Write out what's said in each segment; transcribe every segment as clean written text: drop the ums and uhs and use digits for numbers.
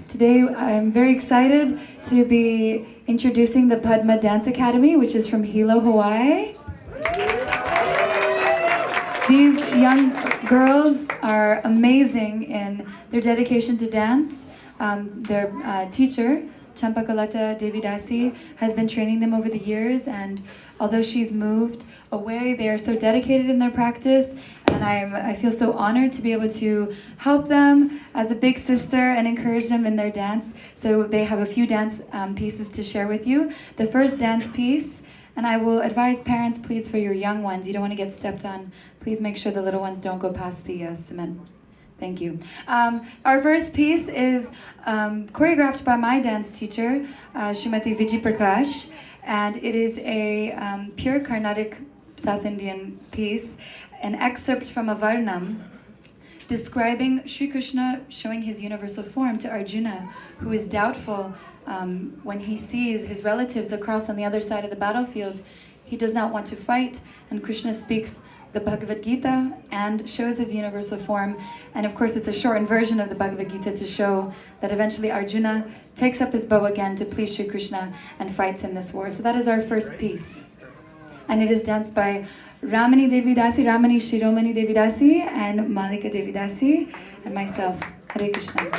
Today I'm very excited to be introducing the Padma Dance Academy, which is from Hilo, Hawaii. These young girls are amazing in their dedication to dance. Their teacher, Champakalata Devidasi, has been training them over the years, and although she's moved away, they are so dedicated in their practice, and I feel so honored to be able to help them as a big sister and encourage them in their dance. So they have a few dance pieces to share with you. The first dance piece, and I will advise parents, please, for your young ones, you don't want to get stepped on. Please make sure the little ones don't go past the cement. Thank you. Our first piece is choreographed by my dance teacher, Srimati Vijay Prakash, and it is a pure Carnatic South Indian piece, an excerpt from a Varnam describing Sri Krishna showing his universal form to Arjuna, who is doubtful when he sees his relatives across on the other side of the battlefield. He does not want to fight, and Krishna speaks the Bhagavad Gita and shows his universal form. And of course it's a shortened version of the Bhagavad Gita to show that eventually Arjuna takes up his bow again to please Sri Krishna and fights in this war. So that is our first piece. And it is danced by Ramani Devidasi, Ramani Shiromani Devidasi, and Malika Devidasi, and myself. Hare Krishna.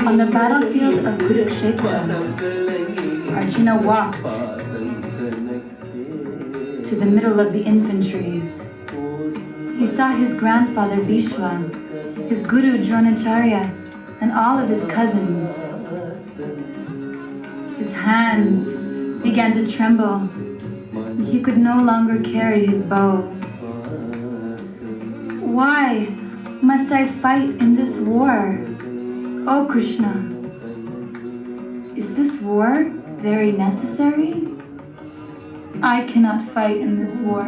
On the battlefield of Kurukshetra, Arjuna walked to the middle of the infantries. He saw his grandfather Bhishma, his guru Dronacharya, and all of his cousins. His hands began to tremble. He could no longer carry his bow. Why must I fight in this war? Oh Krishna, is this war very necessary? I cannot fight in this war.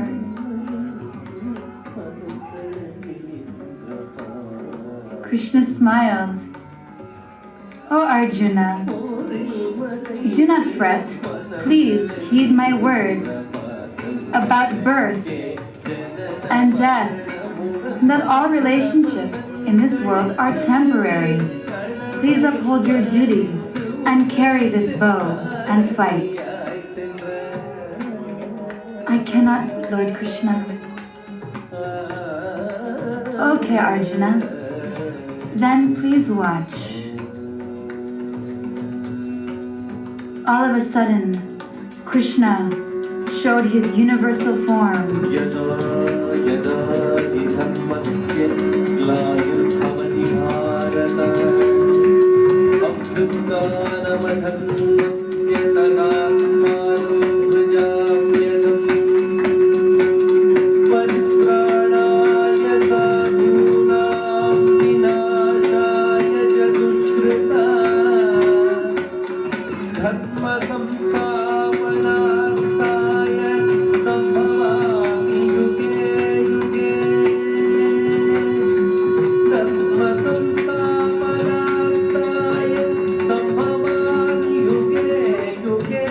Krishna smiled. Oh Arjuna, do not fret. Please heed my words about birth and death, that all relationships in this world are temporary. Please uphold your duty and carry this bow and fight. I cannot, Lord Krishna. Okay, Arjuna. Then please watch. All of a sudden, Krishna showed his universal form. यदा यदा हि धर्मस्य ग्लानिर्भवति भारत अभ्युत्थानमधर्मस्य तदात्मानं सृजाम्यहम् परित्राणाय साधूनां विनाशाय च दुष्कृताम् धर्म संस्थापनार्थाय संभवामि युगे युगे धर्म संस्थापनार्थाय संभवामि युगे युगे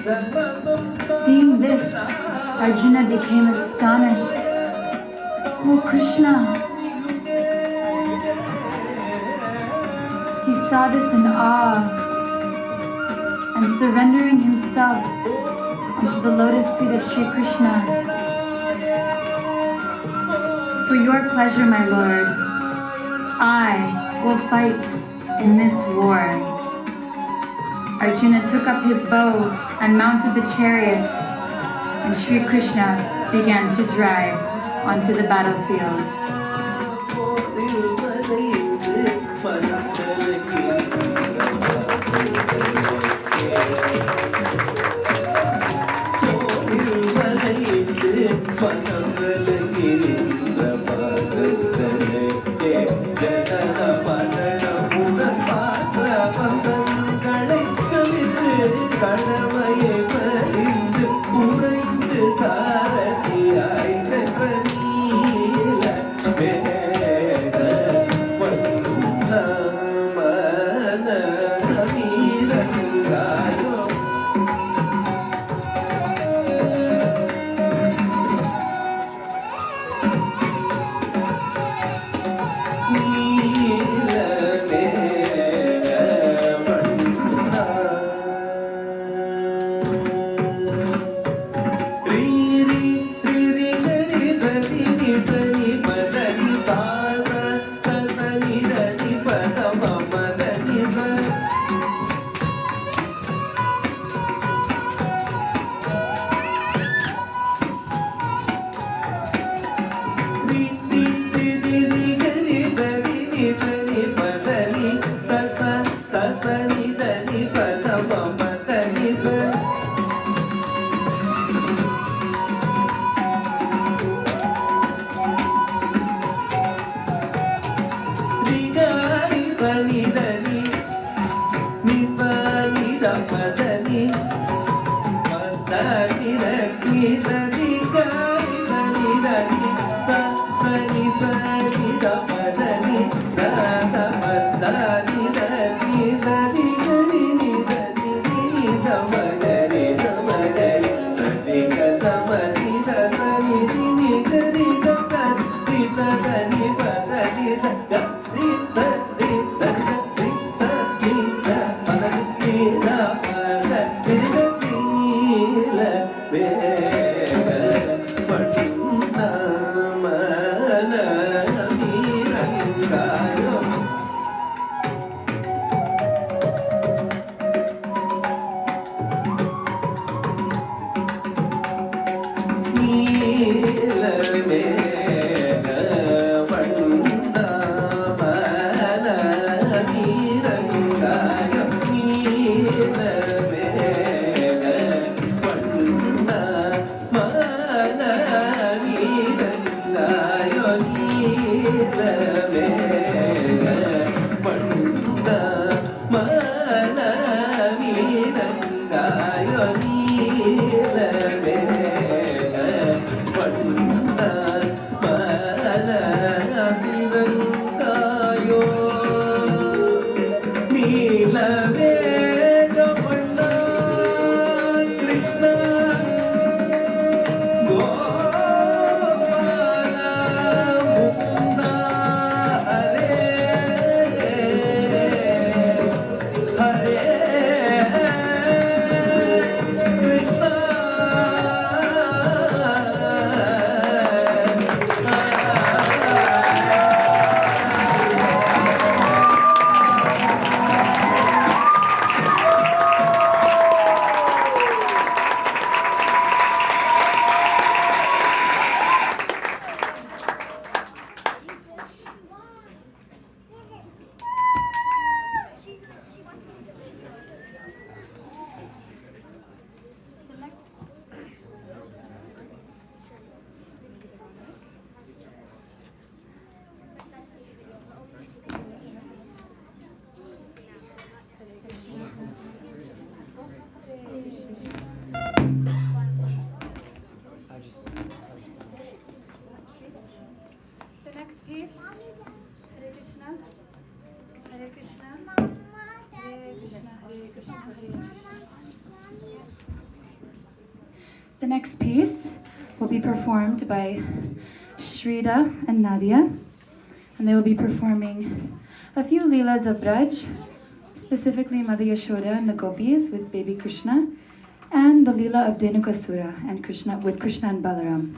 धर्म Seeing this, Arjuna became astonished. Oh Krishna! He saw this in awe, and surrendering himself onto the lotus feet of Sri Krishna. For your pleasure, my Lord, I will fight in this war. Arjuna took up his bow and mounted the chariot, and Sri Krishna began to drive onto the battlefield. performed by Shrida and Nadia, and they will be performing a few Leelas of Braj, specifically Mother Yashoda and the Gopis with baby Krishna, and the Leela of Dhenukasura and Krishna with Krishna and Balaram.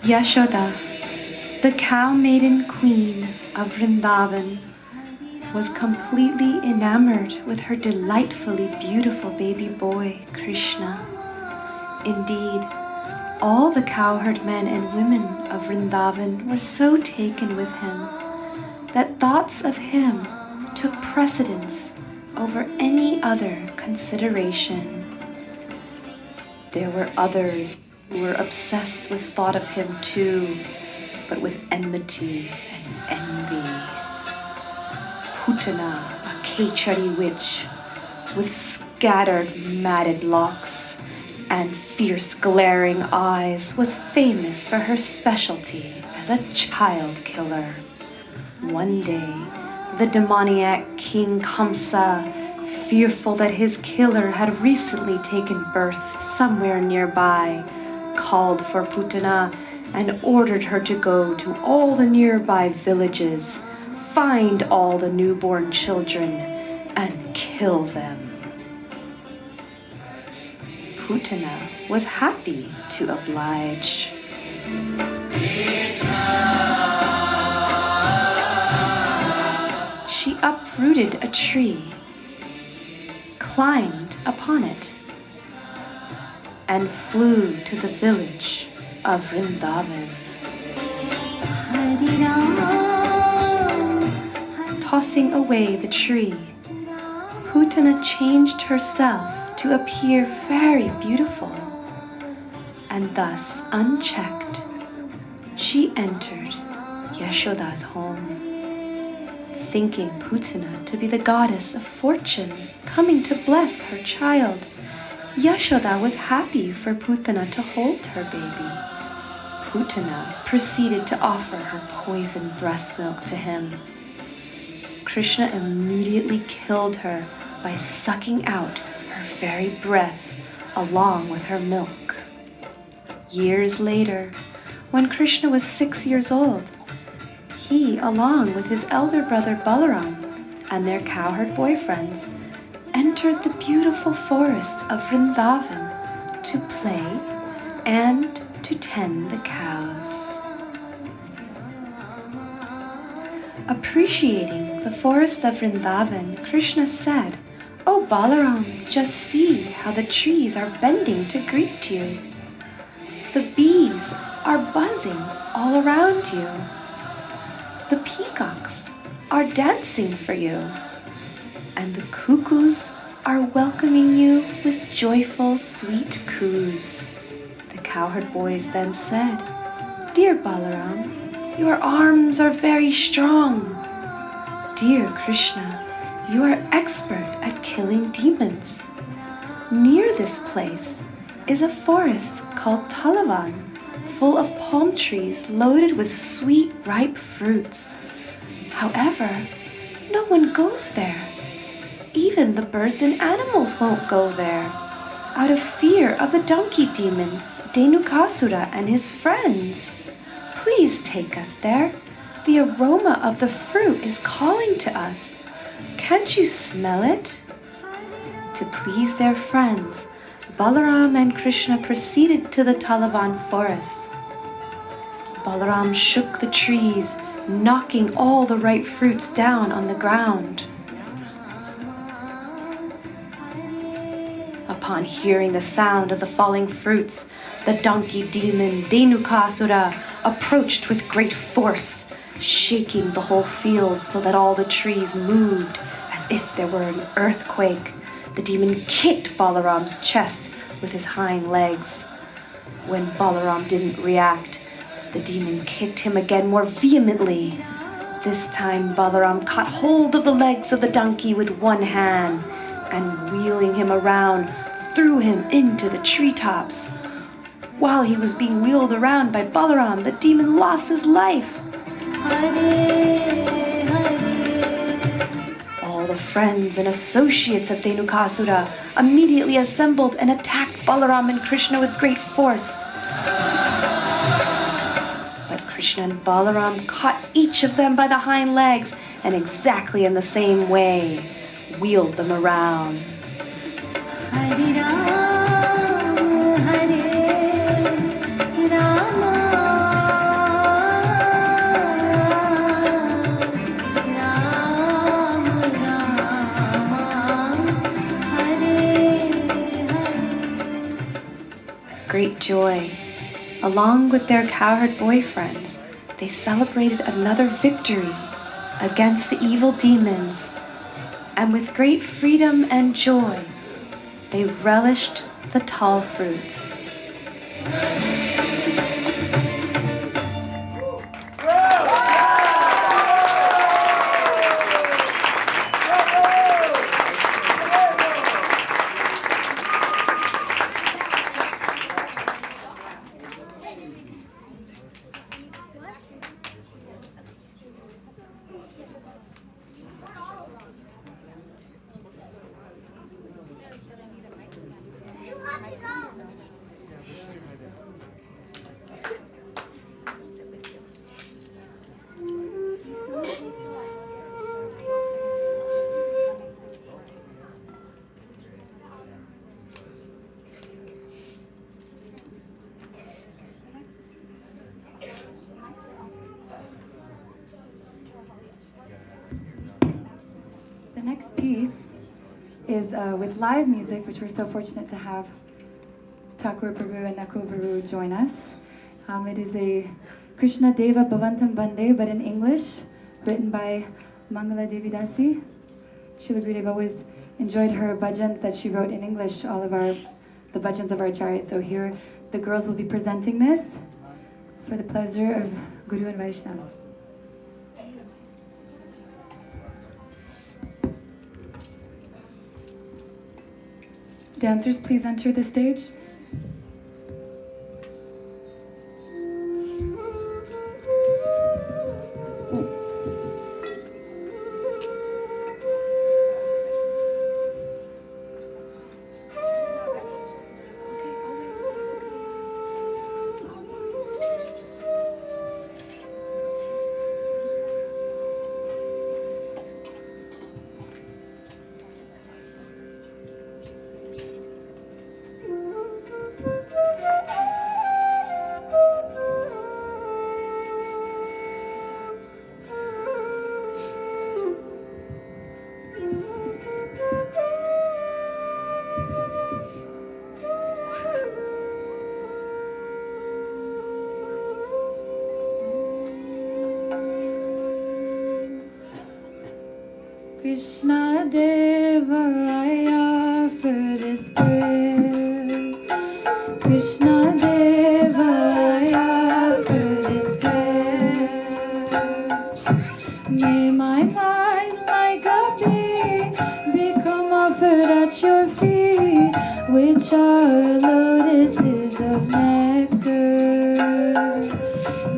Yashoda, the cow maiden queen of Vrindavan, was completely enamored with her delightfully beautiful baby boy, Krishna. Indeed, all the cowherd men and women of Vrindavan were so taken with him that thoughts of him took precedence over any other consideration. There were others who were obsessed with thought of him too, but with enmity and envy. Putana, a Kechari witch, with scattered matted locks and fierce glaring eyes, was famous for her specialty as a child killer. One day, the demoniac King Kamsa, fearful that his killer had recently taken birth somewhere nearby, called for Putana and ordered her to go to all the nearby villages, find all the newborn children, and kill them. Putana was happy to oblige. She uprooted a tree, climbed upon it, and flew to the village of Vrindavan. Tossing away the tree, Putana changed herself to appear very beautiful, and thus, unchecked, she entered Yashoda's home. Thinking Putana to be the goddess of fortune coming to bless her child, Yashoda was happy for Putana to hold her baby. Putana proceeded to offer her poisoned breast milk to him. Krishna immediately killed her by sucking out her very breath along with her milk. Years later, when Krishna was 6 years old, he, along with his elder brother Balaram and their cowherd boyfriends, entered the beautiful forest of Vrindavan to play and to tend the cows. Appreciating the forest of Vrindavan, Krishna said, "Oh Balaram, just see how the trees are bending to greet you. The bees are buzzing all around you. The peacocks are dancing for you, and the cuckoos are welcoming you with joyful, sweet coos." The cowherd boys then said, "Dear Balaram, your arms are very strong. Dear Krishna, you are expert at killing demons. Near this place is a forest called Talavan, full of palm trees loaded with sweet, ripe fruits. However, no one goes there. Even the birds and animals won't go there, out of fear of the donkey demon, Dhenukasura, and his friends. Please take us there. The aroma of the fruit is calling to us. Can't you smell it? To please their friends, Balaram and Krishna proceeded to the Talavan forest. Balaram shook the trees, knocking all the ripe fruits down on the ground. Upon hearing the sound of the falling fruits, the donkey demon Dhenukasura approached with great force, shaking the whole field so that all the trees moved as if there were an earthquake. The demon kicked Balaram's chest with his hind legs. When Balaram didn't react, the demon kicked him again more vehemently. This time Balaram caught hold of the legs of the donkey with one hand and, wheeling him around, threw him into the treetops. While he was being wheeled around by Balaram, the demon lost his life. All the friends and associates of Dhenukasura immediately assembled and attacked Balaram and Krishna with great force. But Krishna and Balaram caught each of them by the hind legs and exactly in the same way wheeled them around. Hare Ram, Hare Rama, Rama Rama, Hare Hare. With great joy, along with their cowherd boyfriends, they celebrated another victory against the evil demons, and with great freedom and joy, they relished the tall fruits. The next piece is with live music, which we're so fortunate to have Thakur Prabhu and Nakul Prabhu join us. It is a Krishna Deva Bhavantam Bande, but in English, written by Mangala Devi Dasi. Srila Gurudev always enjoyed her bhajans that she wrote in English, all of the bhajans of our acharyas. So here, the girls will be presenting this for the pleasure of Guru and Vaishnavas. Dancers, please enter the stage. Krishna Deva I offer this prayer. Krishna Deva I offer this prayer. May my mind like a bee become offered at your feet, which are lotuses of nectar.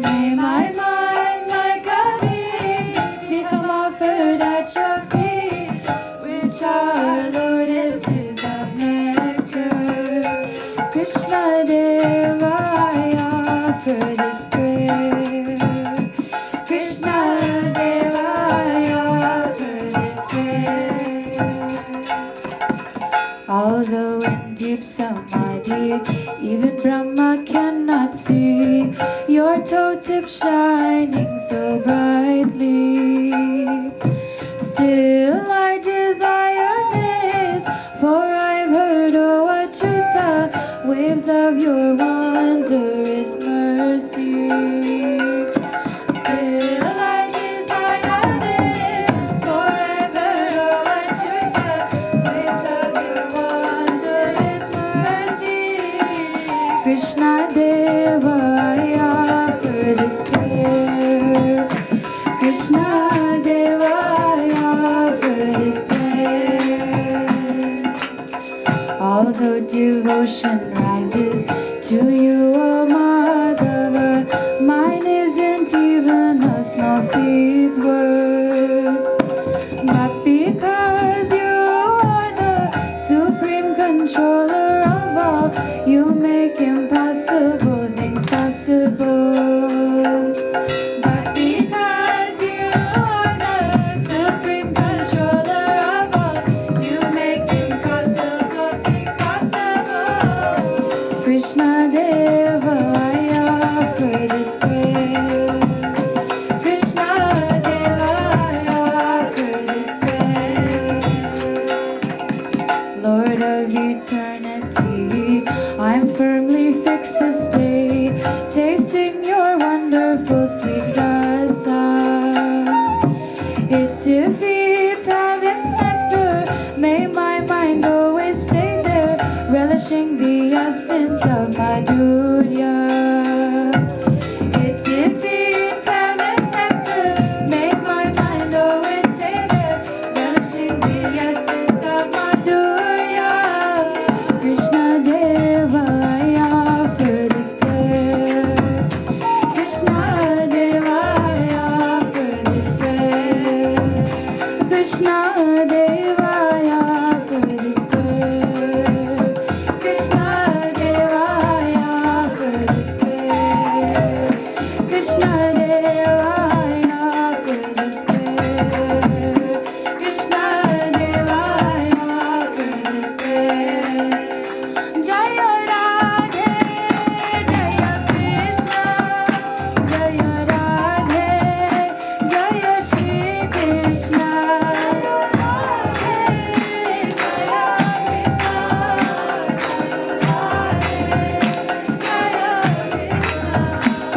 May my mind like a bee become offered at your Krishna Deva, I offer this prayer. Krishna Deva, I offer this prayer. Although in deep samadhi, even Brahma cannot see your toe tip shining so brightly. Still I desire this, for I've heard, O Achyuta, waves of your wondrous mercy. Still I desire this, for I've heard, O Achyuta, waves of your wondrous mercy. Krishna Deva, I offer this prayer. Krishna Deva, I offer this prayer. Although devotion rises to you, O Madhava, mine isn't even a small seed's worth. But because you are the supreme controller of all, you make impossible things possible. But because you are the supreme controller of all, you make impossible things possible. Krishna Deva, I offer this prayer. Krishna Deva, I offer this prayer. Lord of eternity, I'm firmly fixed this day, tasting your wonderful sweet rasa. It defeats heaven's nectar, may my mind always stay there, relishing the essence of Madhurya. It defeats heaven's nectar, make my mind always stay there, relishing the essence of Madhurya. Krishna Deva, I offer this prayer. Krishna Deva, I offer this prayer. Krishna Deva, I offer this prayer. Krishna Deva, I offer this prayer. Krishna Deva, I offer this prayer. Krishna Deva, I offer this prayer. Jaya Radhe, Jaya Krishna, Jaya Radhe, Jaya Shri Krishna.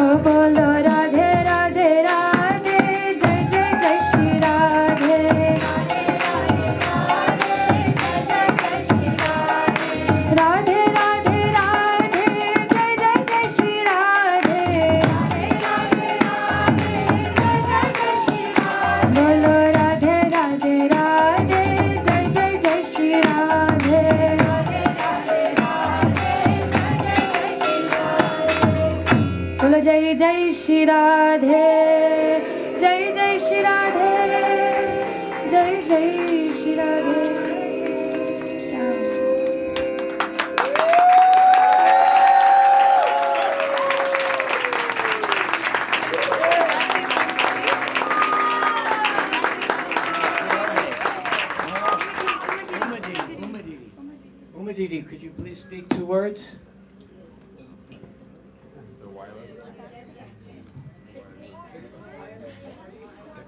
Oh, bolo Radhe, Radhe, Radhe, Jai Jai Jai Shri Radhe. Radhe, Radhe, Radhe, Jai Jai Jai Shri Radhe. Bolo Radhe, Radhe, Radhe, Jai Jai Jai Shri Radhe. Bolo Jai Jai Shri Radhe, Jai Jai Shri Radhe, Jai Jai Shri Radhe. Shyam. Umadidi, could you please speak 2 words?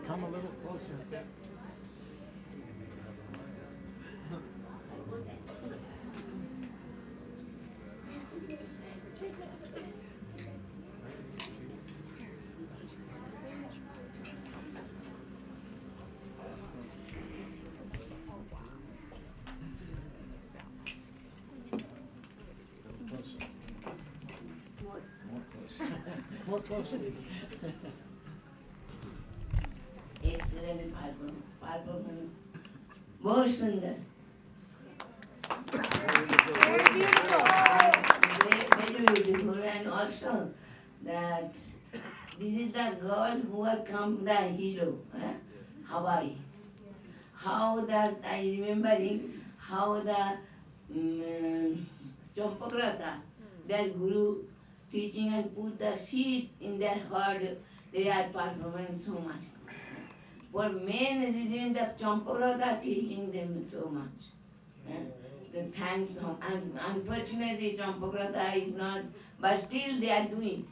Come a little closer. More closely. Excellent performance. बहुत सुंदर. Very beautiful, and also that this is the girl who had come the hero, Hawaii. How that I remembering how the Champakrata their guru teaching and put the seed in their heart, they are performing so much. For main reason the Champagrata teaching them so much. The thanks and unfortunately Champagrata is not, but still they are doing.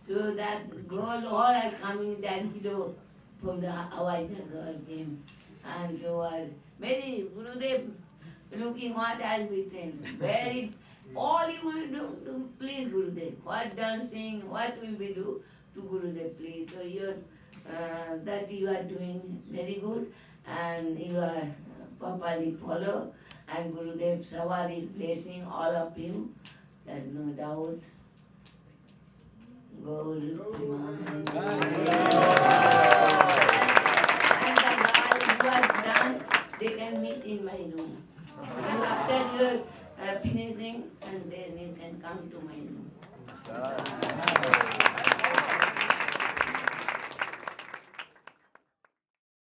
So that girl all are coming, that hero from the Hawaii girl came. And so are very Gurudev looking what I will written. Very all you will do please Gurudev. What dancing, what will we do to Gurudev, please. So you're that you are doing very good and you are properly follow and Gurudev Savar is blessing all of you. There's no doubt. Gold, and the guys who are done, they can meet in my room. You after you're finishing and then you can come to my room.